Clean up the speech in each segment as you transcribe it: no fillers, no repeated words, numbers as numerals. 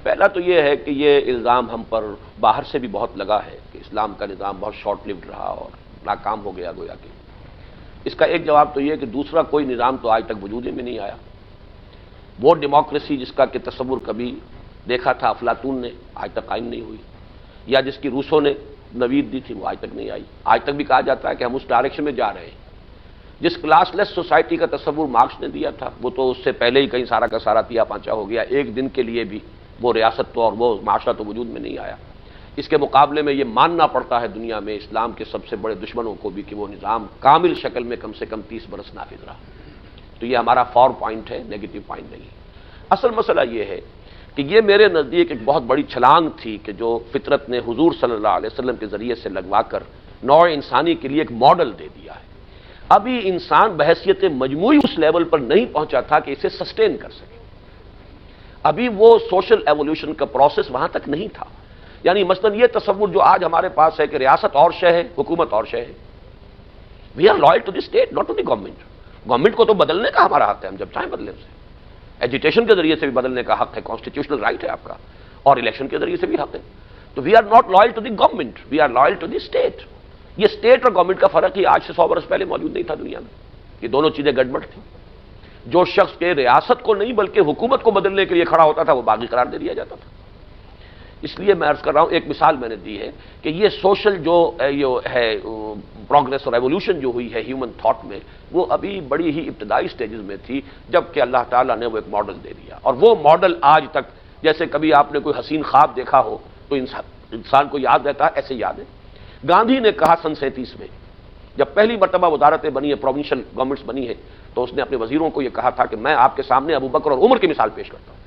پہلا تو یہ ہے کہ یہ الزام ہم پر باہر سے بھی بہت لگا ہے کہ اسلام کا نظام بہت شارٹ لیوڈ رہا اور ناکام ہو گیا گویا کہ. اس کا ایک جواب تو یہ کہ دوسرا کوئی نظام تو آج تک وجود میں نہیں آیا. وہ ڈیموکریسی جس کا کہ تصور کبھی دیکھا تھا افلاطون نے، آج تک قائم نہیں ہوئی، یا جس کی روسو نے نوید دی تھی، وہ آج تک نہیں آئی. آج تک بھی کہا جاتا ہے کہ ہم اس ڈائریکشن میں جا رہے ہیں. جس کلاس لیس سوسائٹی کا تصور مارکس نے دیا تھا، وہ تو اس سے پہلے ہی کہیں سارا کا سارا تیا پانچا ہو گیا. ایک دن کے لیے بھی وہ ریاست تو اور وہ معاشرہ تو وجود میں نہیں آیا. اس کے مقابلے میں یہ ماننا پڑتا ہے دنیا میں اسلام کے سب سے بڑے دشمنوں کو بھی کہ وہ نظام کامل شکل میں کم سے کم 30 برس نافذ رہا. تو یہ ہمارا فور پوائنٹ ہے، نیگیٹو پوائنٹ نہیں. اصل مسئلہ یہ ہے کہ یہ میرے نزدیک ایک بہت بڑی چھلانگ تھی کہ جو فطرت نے حضور صلی اللہ علیہ وسلم کے ذریعے سے لگوا کر نوع انسانی کے لیے ایک ماڈل دے دیا ہے. ابھی انسان بحیثیت مجموعی اس لیول پر نہیں پہنچا تھا کہ اسے سسٹین کر سکے. ابھی وہ سوشل ایوولوشن کا پروسیس وہاں تک نہیں تھا. یعنی مثلا یہ تصور جو آج ہمارے پاس ہے کہ ریاست اور شے ہے، حکومت اور شے ہے. We are loyal to the state, not to the government. Government کو تو بدلنے کا ہمارا حق ہے، ہم جب چاہیں بدلیں اسے. ایجیٹیشن کے ذریعے سے بھی بدلنے کا حق ہے، کانسٹیٹیوشنل رائٹ ہے آپ کا، اور الیکشن کے ذریعے سے بھی حق ہے. تو we are not loyal to the government, we are loyal to the state. یہ اسٹیٹ اور گورنمنٹ کا فرق ہی آج سے 100 برس پہلے موجود نہیں تھا دنیا میں. یہ دونوں چیزیں گڑبڑ تھیں. جو شخص کے ریاست کو نہیں بلکہ حکومت کو بدلنے کے لیے کھڑا ہوتا تھا وہ باغی قرار دے دیا جاتا تھا. اس لیے میں عرض کر رہا ہوں، ایک مثال میں نے دی ہے کہ یہ سوشل جو ہے پروگریس اور ایوولوشن جو ہوئی ہے ہیومن تھاٹ میں، وہ ابھی بڑی ہی ابتدائی سٹیجز میں تھی، جبکہ اللہ تعالیٰ نے وہ ایک ماڈل دے دیا. اور وہ ماڈل آج تک، جیسے کبھی آپ نے کوئی حسین خواب دیکھا ہو تو انسان کو یاد رہتا ہے، ایسے یاد ہے. گاندھی نے کہا سن 37 میں جب پہلی مرتبہ وزارتیں بنی ہیں، پروونشل گورنمنٹس بنی ہے، تو اس نے اپنے وزیروں کو یہ کہا تھا کہ میں آپ کے سامنے ابو بکر اور عمر کی مثال پیش کرتا ہوں.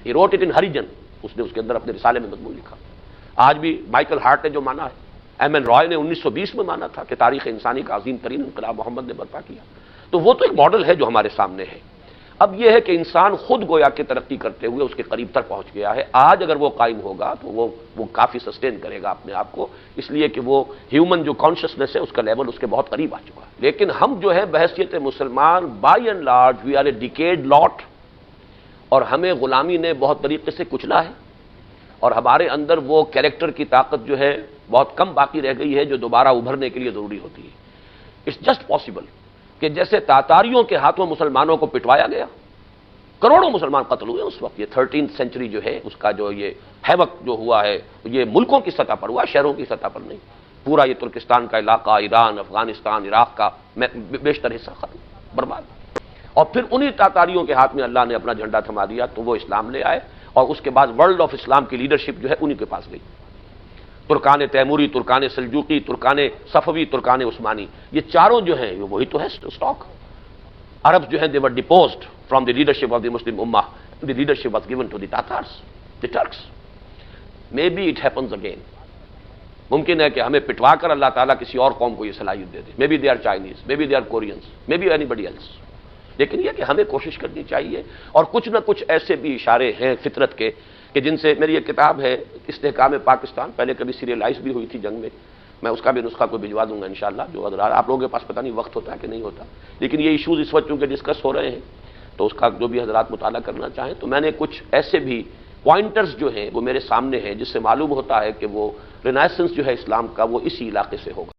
He wrote it in Harijan, اس نے اس کے اندر اپنے رسالے میں مضمون لکھا. آج بھی مائیکل ہارٹ نے جو مانا ہے، ایم این رائے نے 1920 میں مانا تھا کہ تاریخ انسانی کا عظیم ترین انقلاب محمد نے برپا کیا. تو وہ تو ایک ماڈل ہے جو ہمارے سامنے ہے. اب یہ ہے کہ انسان خود گویا کہ ترقی کرتے ہوئے اس کے قریب تر پہنچ گیا ہے. آج اگر وہ قائم ہوگا تو وہ کافی سسٹین کرے گا اپنے آپ کو، اس لیے کہ وہ ہیومن جو کانشسنس ہے اس کا لیول اس کے بہت قریب آ چکا ہے. لیکن ہم جو ہے بحیثیت مسلمان by and large we are a decayed lot, اور ہمیں غلامی نے بہت طریقے سے کچلا ہے، اور ہمارے اندر وہ کیریکٹر کی طاقت جو ہے بہت کم باقی رہ گئی ہے جو دوبارہ ابھرنے کے لیے ضروری ہوتی ہے. اٹس جسٹ پاسبل کہ جیسے تاتاریوں کے ہاتھوں مسلمانوں کو پٹوایا گیا، کروڑوں مسلمان قتل ہوئے اس وقت. یہ 13th سینچری جو ہے اس کا جو یہ ہیوک جو ہوا ہے یہ ملکوں کی سطح پر ہوا، شہروں کی سطح پر نہیں. پورا یہ ترکستان کا علاقہ، ایران، افغانستان، عراق کا بیشتر حصہ ختم، برباد. اور پھر انہی تاتاریوں کے ہاتھ میں اللہ نے اپنا جھنڈا تھما دیا تو وہ اسلام لے آئے، اور اس کے بعد ورلڈ آف اسلام کی لیڈرشپ جو ہے انہی کے پاس گئی. ترکان تیموری، Terken Seljuqi, Terken صفوی، Terken Usmani, یہ چاروں جو ہیں وہی تو ہے اسٹاک. عرب جو ہیں they were deposed from the leadership of the Muslim Ummah. The leadership was given to the Tatars, the Turks. Maybe it happens again. ممکن ہے کہ ہمیں پٹوا کر اللہ تعالیٰ کسی اور قوم کو یہ صلاحیت دے دے. Maybe they are Chinese, maybe they are Koreans, maybe anybody else. لیکن یہ کہ ہمیں کوشش کرنی چاہیے. اور کچھ نہ کچھ ایسے بھی اشارے ہیں فطرت کے کہ جن سے میری ایک کتاب ہے استحکام پاکستان، پہلے کبھی سیریلائز بھی ہوئی تھی جنگ میں، میں اس کا بھی نسخہ کو بھجوا دوں گا انشاءاللہ. جو حضرات آپ لوگوں کے پاس پتہ نہیں وقت ہوتا ہے کہ نہیں ہوتا، لیکن یہ ایشوز اس وقت چونکہ ڈسکس ہو رہے ہیں تو اس کا جو بھی حضرات مطالعہ کرنا چاہیں تو میں نے کچھ ایسے بھی پوائنٹرز جو ہیں وہ میرے سامنے ہیں جس سے معلوم ہوتا ہے کہ وہ رینیسنس جو ہے اسلام کا وہ اسی علاقے سے ہوگا.